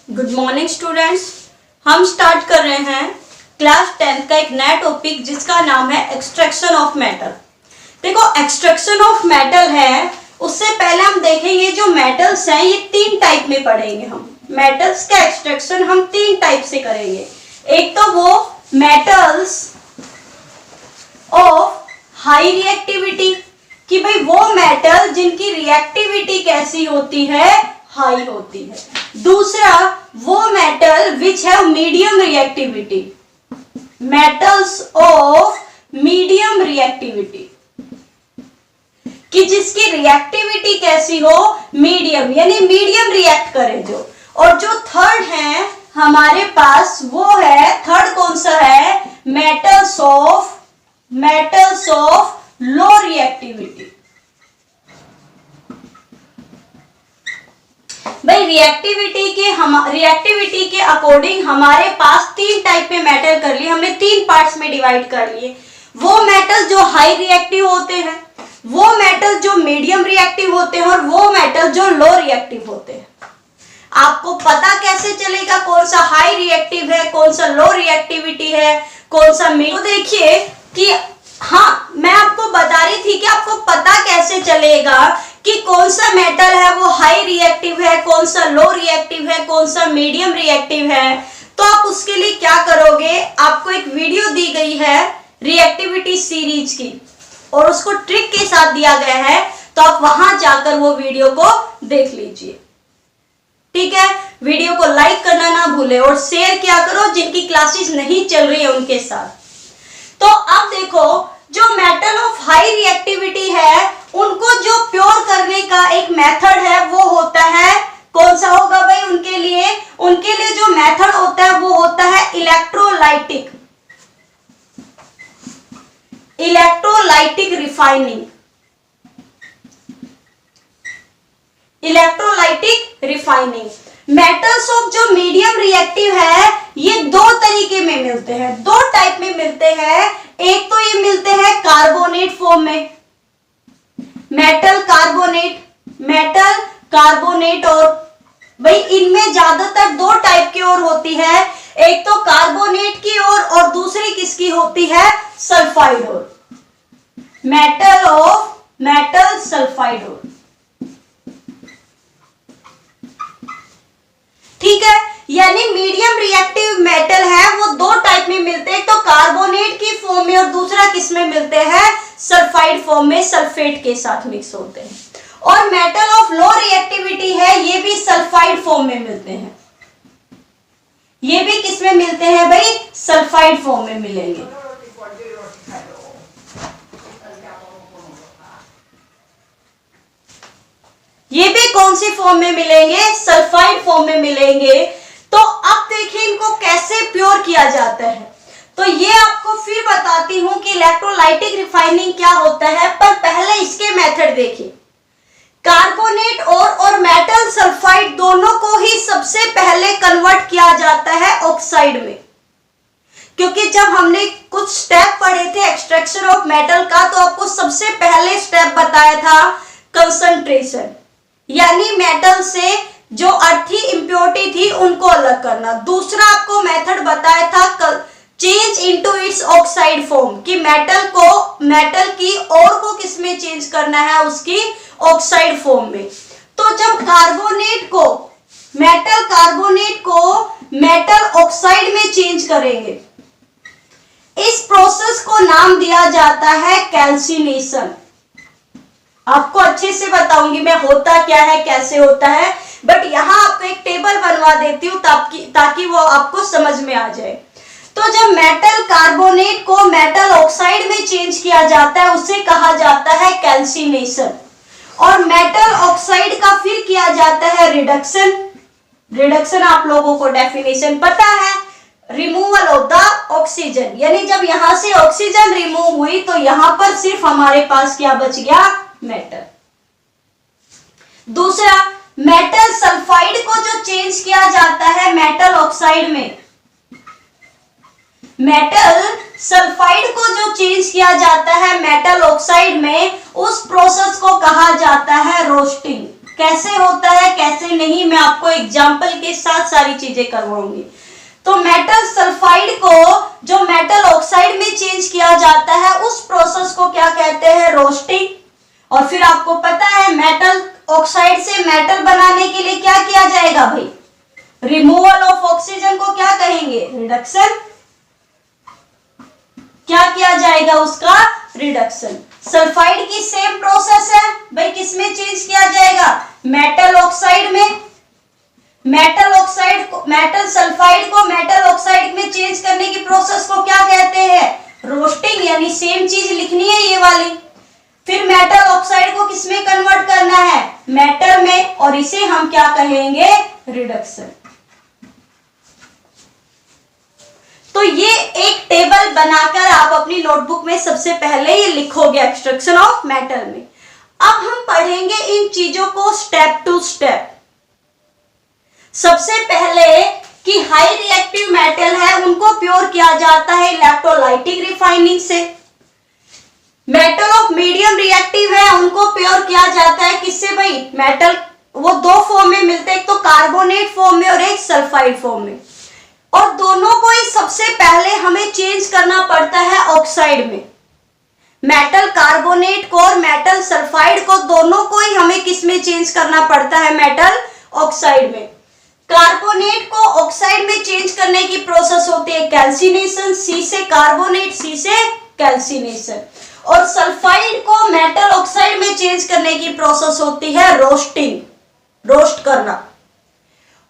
Good morning students. हम start कर रहे हैं क्लास 10 का एक नया टॉपिक जिसका नाम है एक्सट्रैक्शन ऑफ मेटल। देखो, एक्सट्रैक्शन ऑफ मेटल है, उससे पहले हम देखेंगे जो मेटल्स हैं ये तीन टाइप में पढ़ेंगे। हम मेटल्स का एक्सट्रैक्शन हम तीन टाइप से करेंगे। एक तो वो मेटल्स ऑफ हाई रिएक्टिविटी, कि भाई वो मेटल जिनकी रिएक्टिविटी कैसी होती है, हाई होती है। दूसरा वो metal which have medium reactivity, metals of medium reactivity, कि जिसकी रिएक्टिविटी कैसी हो, मीडियम, यानी मीडियम रिएक्ट करे जो। और जो थर्ड है हमारे पास वो है, थर्ड कौन सा है, मेटल्स ऑफ लो रिएक्टिविटी। भाई रिएक्टिविटी के अकॉर्डिंग हमारे पास तीन टाइप में मेटल कर लिए हमने, तीन पार्ट्स में डिवाइड कर लिए। वो मेटल जो हाई रिएक्टिव होते हैं, वो मेटल जो मीडियम रिएक्टिव होते हैं, और वो मेटल जो लो रिएक्टिव होते हैं। आपको पता कैसे चलेगा कौन सा हाई रिएक्टिव है, कौन सा लो रिएक्टिविटी है, कौन सा मीडियम। तो देखिए कि हाँ, मैं आपको बता रही थी कि आपको पता कैसे चलेगा कि कौन सा मेटल है वो हाई रिएक्टिव है, कौन सा लो रिएक्टिव है, कौन सा मीडियम रिएक्टिव है। तो आप उसके लिए क्या करोगे, आपको एक वीडियो दी गई है रिएक्टिविटी सीरीज की, और उसको ट्रिक के साथ दिया गया है, तो आप वहां जाकर वो वीडियो को देख लीजिए। ठीक है, वीडियो को लाइक करना ना भूले और शेयर किया करो जिनकी क्लासेस नहीं चल रही है उनके साथ। तो अब देखो, जो मेटल ऑफ हाई रिएक्टिविटी है उनको जो प्योर करने का एक मेथड है वो होता है, कौन सा होगा भाई उनके लिए जो मेथड होता है वो होता है इलेक्ट्रोलाइटिक रिफाइनिंग। मेटल्स ऑफ जो मीडियम रिएक्टिव है ये दो तरीके में मिलते हैं, दो टाइप में मिलते हैं। एक तो ये मिलते हैं कार्बोनेट फॉर्म में, मेटल कार्बोनेट, और भाई इनमें ज्यादातर दो टाइप की ओर होती है, एक तो कार्बोनेट की ओर और दूसरी किसकी होती है, sulphide ore, metal sulphide ore. ठीक है, यानी मीडियम रिएक्टिव मेटल है वो दो टाइप में मिलते हैं, एक तो कार्बोनेट की फॉर्म में और दूसरा किसमें मिलते हैं, सल्फाइड फॉर्म में, सल्फेट के साथ मिक्स होते हैं। और मेटल ऑफ लो रिएक्टिविटी है, ये भी सल्फाइड फॉर्म में मिलते हैं, ये भी किसमें मिलते हैं भाई, सल्फाइड फॉर्म में मिलेंगे। ये भी कौन सी फॉर्म में मिलेंगे, सल्फाइड फॉर्म में मिलेंगे। तो अब देखिए इनको कैसे प्योर किया जाता है। तो ये आपको फिर बताती हूं कि इलेक्ट्रोलाइटिक रिफाइनिंग क्या होता है, पर पहले इसके मेथड देखिए। कार्बोनेट और मेटल सल्फाइड दोनों को ही सबसे पहले कन्वर्ट किया जाता है ऑक्साइड में, क्योंकि जब हमने कुछ स्टेप पढ़े थे एक्सट्रैक्शन ऑफ मेटल का, तो आपको सबसे पहले स्टेप बताया था कंसंट्रेशन, यानी मेटल से जो अर्थी इंप्योरिटी थी उनको अलग करना। दूसरा आपको मेथड बताया था change into its oxide form, कि मेटल की और को किसमें चेंज करना है, उसकी ऑक्साइड फॉर्म में। तो जब कार्बोनेट को मेटल ऑक्साइड में चेंज करेंगे, इस प्रोसेस को नाम दिया जाता है कैल्सिनेशन। आपको अच्छे से बताऊंगी मैं होता क्या है, कैसे होता है, बट यहां आपको एक टेबल बनवा देती हूं ताकि वो आपको समझ में आ जाए। तो जब मेटल कार्बोनेट को मेटल ऑक्साइड में चेंज किया जाता है उसे कहा जाता है कैल्सिनेशन, और मेटल ऑक्साइड का फिर किया जाता है रिडक्शन आप लोगों को डेफिनेशन पता है, रिमूवल ऑफ द ऑक्सीजन, यानी जब यहां से ऑक्सीजन रिमूव हुई तो यहां पर सिर्फ हमारे पास क्या बच गया, मेटल। दूसरा, मेटल सल्फाइड को जो चेंज किया जाता है मेटल ऑक्साइड में, मेटल सल्फाइड को जो चेंज किया जाता है मेटल ऑक्साइड में, उस प्रोसेस को कहा जाता है रोस्टिंग। कैसे होता है कैसे नहीं, मैं आपको एग्जाम्पल के साथ सारी चीजें करवाऊंगी। तो मेटल सल्फाइड को जो मेटल ऑक्साइड में चेंज किया जाता है उस प्रोसेस को क्या कहते हैं, रोस्टिंग। और फिर आपको पता है मेटल ऑक्साइड से मेटल बनाने के लिए क्या किया जाएगा भाई, रिमूवल ऑफ ऑक्सीजन को क्या कहेंगे, रिडक्शन। क्या किया जाएगा उसका, रिडक्शन। सल्फाइड की सेम प्रोसेस है भाई, किसमें चेंज किया जाएगा, मेटल ऑक्साइड में। मेटल ऑक्साइड को, मेटल सल्फाइड को मेटल ऑक्साइड में चेंज करने की प्रोसेस को क्या कहते हैं, रोस्टिंग। यानी सेम चीज लिखनी है ये वाली। फिर मेटल ऑक्साइड को किसमें कन्वर्ट करना है, मेटल में, और इसे हम क्या कहेंगे, रिडक्शन। तो ये एक टेबल बनाकर आप अपनी नोटबुक में सबसे पहले ये लिखोगे एक्सट्रैक्शन ऑफ मेटल में। अब हम पढ़ेंगे इन चीजों को स्टेप टू स्टेप। सबसे पहले कि हाई रिएक्टिव मेटल है उनको प्योर किया जाता है इलेक्ट्रोलाइटिक रिफाइनिंग से। मेटल ऑफ मीडियम रिएक्टिव है उनको प्योर किया जाता है किससे भाई, मेटल वो दो फॉर्म में मिलते हैं, एक तो कार्बोनेट फॉर्म में और एक सल्फाइड फॉर्म में। और दोनों को ही सबसे पहले हमें चेंज करना पड़ता है ऑक्साइड में। मेटल कार्बोनेट को और मेटल सल्फाइड को दोनों को ही हमें किस में चेंज करना पड़ता है, मेटल ऑक्साइड में। कार्बोनेट को ऑक्साइड में चेंज करने की प्रोसेस होती है कैल्सिनेशन, सी से कार्बोनेट, सी से कैल्सिनेशन। और सल्फाइड को मेटल ऑक्साइड में चेंज करने की प्रोसेस होती है रोस्टिंग, रोस्ट करना।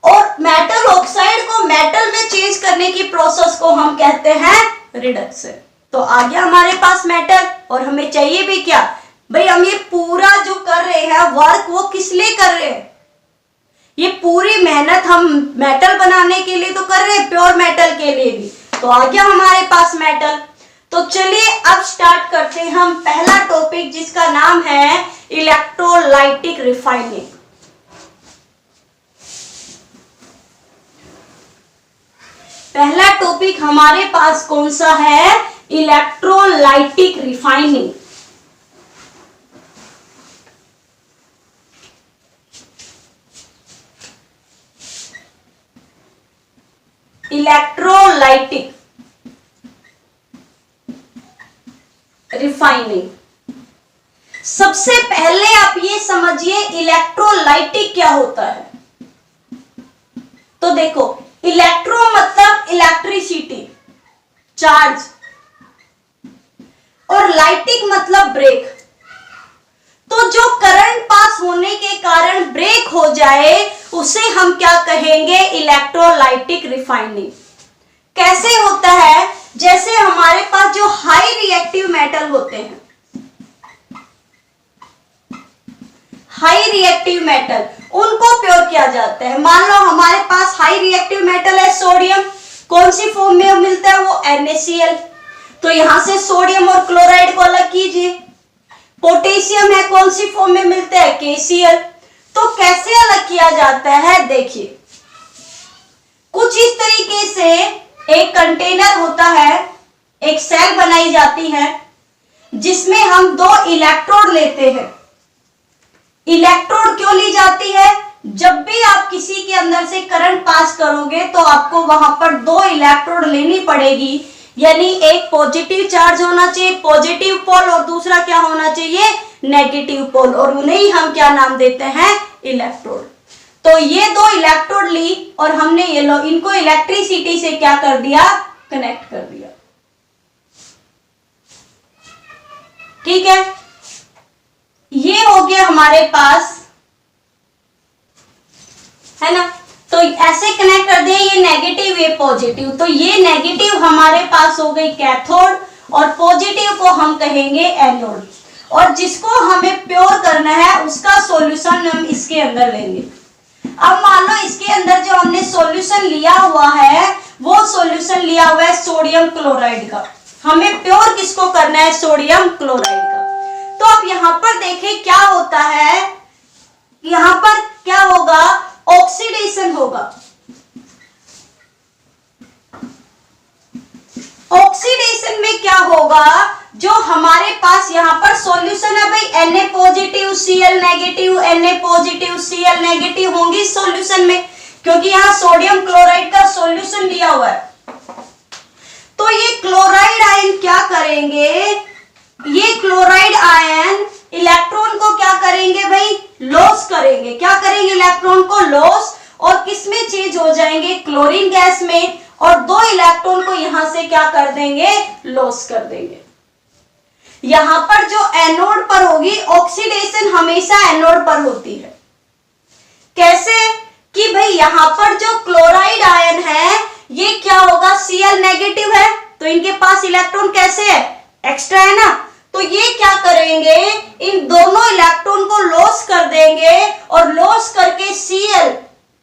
और मेटल ऑक्साइड को मेटल में चेंज करने की प्रोसेस को हम कहते हैं रिडक्शन। तो आ गया हमारे पास मेटल, और हमें चाहिए भी क्या भाई, हम ये पूरा जो कर रहे हैं वर्क वो किस लिए कर रहे हैं, ये पूरी मेहनत हम मेटल बनाने के लिए तो कर रहे हैं, प्योर मेटल के लिए भी। तो आ गया हमारे पास मेटल। तो चलिए अब स्टार्ट करते हैं हम पहला टॉपिक जिसका नाम है इलेक्ट्रोलाइटिक रिफाइनिंग। पहला टॉपिक हमारे पास कौन सा है, इलेक्ट्रोलाइटिक रिफाइनिंग। Electrolytic refining. सबसे पहले आप ये समझिए इलेक्ट्रोलाइटिक क्या होता है। तो देखो, इलेक्ट्रो मतलब इलेक्ट्रिसिटी, चार्ज, और लाइटिक मतलब ब्रेक। तो जो करंट पास होने के कारण ब्रेक हो जाए उसे हम क्या कहेंगे, इलेक्ट्रोलाइटिक रिफाइनिंग। कैसे होता है, जैसे हमारे पास जो हाई रिएक्टिव मेटल होते हैं, हाई रिएक्टिव मेटल उनको प्योर किया जाता है। मान लो हमारे पास हाई रिएक्टिव मेटल है सोडियम, कौन सी फॉर्म में मिलता है वो NaCl। तो यहां से सोडियम और क्लोराइड को अलग कीजिए। पोटेशियम है, कौन सी फॉर्म में मिलता है KCl। तो कैसे अलग किया जाता है, देखिए कुछ इस तरीके से एक कंटेनर होता है, एक सेल बनाई जाती है जिसमें हम दो इलेक्ट्रोड लेते हैं। इलेक्ट्रोड क्यों ली जाती है, जब भी आप किसी के अंदर से करंट पास करोगे तो आपको वहां पर दो इलेक्ट्रोड लेनी पड़ेगी। यानी एक पॉजिटिव चार्ज होना चाहिए, पॉजिटिव पोल, और दूसरा क्या होना चाहिए, नेगेटिव पोल, और उन्हें हम क्या नाम देते हैं, इलेक्ट्रोड। तो ये दो इलेक्ट्रोड ली और हमने ये लो इनको इलेक्ट्रिसिटी से क्या कर दिया, कनेक्ट कर दिया। ठीक है, ये हो गया हमारे पास, है ना। तो ऐसे कनेक्ट कर दिया, ये नेगेटिव ये पॉजिटिव। तो ये नेगेटिव हमारे पास हो गई कैथोड और पॉजिटिव को हम कहेंगे एनोड। और जिसको हमें प्योर करना है उसका सॉल्यूशन हम इसके अंदर लेंगे। अब मान लो इसके अंदर जो हमने सॉल्यूशन लिया हुआ है वो सॉल्यूशन लिया हुआ है सोडियम क्लोराइड का। हमें प्योर किसको करना है, सोडियम क्लोराइड का। तो अब यहां पर देखें क्या होता है, यहां पर क्या होगा, ऑक्सीडेशन होगा। ऑक्सीडेशन में क्या होगा, जो हमारे पास यहाँ पर सॉल्यूशन है भाई, Na positive Cl negative, Na positive Cl negative होंगी सॉल्यूशन में, क्योंकि यहाँ सोडियम क्लोराइड का सॉल्यूशन दिया हुआ है। तो ये क्लोराइड आयन क्या करेंगे, ये क्लोराइड आयन इलेक्ट्रॉन को क्या करेंगे भाई, लॉस करेंगे। क्या करेंगे, इलेक्ट्रॉन को लॉस, और किस में चेंज हो जाएंगे, क्लोरीन गैस में, और 2 इलेक्ट्रॉन को यहां से क्या कर देंगे, लॉस कर देंगे। यहां पर जो एनोड पर होगी, ऑक्सीडेशन हमेशा एनोड पर होती है। कैसे कि भाई यहां पर जो क्लोराइड आयन है ये क्या होगा, Cl नेगेटिव है, तो इनके पास इलेक्ट्रॉन कैसे है, एक्स्ट्रा है ना, तो ये क्या करेंगे, इन दोनों इलेक्ट्रॉन को लॉस कर देंगे, और लॉस करके Cl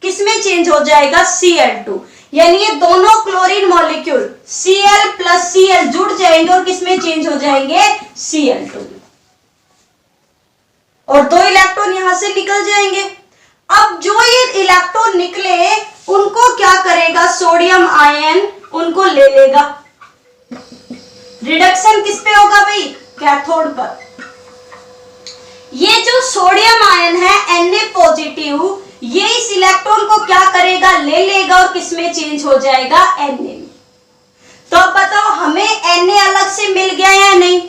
किसमें चेंज हो जाएगा, Cl2, यानी ये दोनों chlorine molecule Cl plus Cl जुड़ जाएंगे और किसमें चेंज हो जाएंगे, Cl2, और 2 इलेक्ट्रॉन यहां से निकल जाएंगे। अब जो ये इलेक्ट्रॉन निकले उनको क्या करेगा, सोडियम आयन उनको ले लेगा। रिडक्शन किस पे होगा भाई, कैथोड पर। ये जो सोडियम आयन है Na पॉजिटिव, ये इस इलेक्ट्रॉन को क्या करेगा, ले लेगा और किसमें चेंज हो जाएगा, Na में। तो अब बताओ हमें Na अलग से मिल गया या नहीं,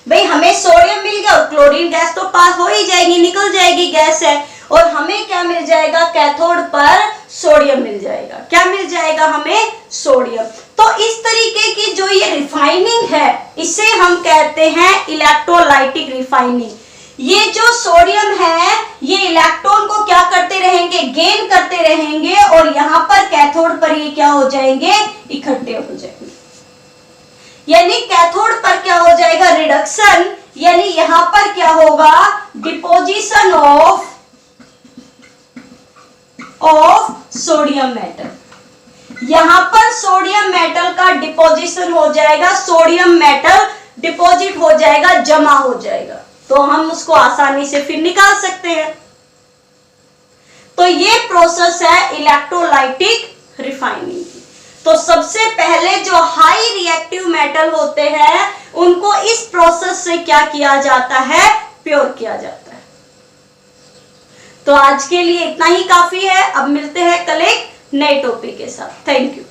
भाई हमें सोडियम मिल गया और क्लोरीन गैस तो पास हो ही जाएगी, निकल जाएगी, गैस है, और हमें क्या मिल जाएगा, कैथोड पर सोडियम मिल जाएगा। क्या मिल जाएगा हमें, सोडियम। तो इस तरीके की जो ये रिफाइनिंग है इसे हम कहते हैं इलेक्ट्रोलाइटिक रिफाइनिंग। ये जो सोडियम है ये इलेक्ट्रॉन को क्या करते रहेंगे, गेन करते रहेंगे, और यहां पर कैथोड पर ये क्या हो जाएंगे, इकट्ठे हो जाएंगे। यानी कैथोड पर क्या हो जाएगा, रिडक्शन, यानी यहां पर क्या होगा, डिपोजिशन ऑफ सोडियम मेटल। यहां पर सोडियम मेटल का डिपोजिशन हो जाएगा, सोडियम मेटल डिपॉजिट हो जाएगा, जमा हो जाएगा, तो हम उसको आसानी से फिर निकाल सकते हैं। तो ये प्रोसेस है इलेक्ट्रोलाइटिक रिफाइनिंग की। तो सबसे पहले जो हाई रिएक्टिव मेटल होते हैं उनको इस प्रोसेस से क्या किया जाता है, प्योर किया जाता है। तो आज के लिए इतना ही काफी है, अब मिलते हैं कल एक नए टॉपिक के साथ। Thank you.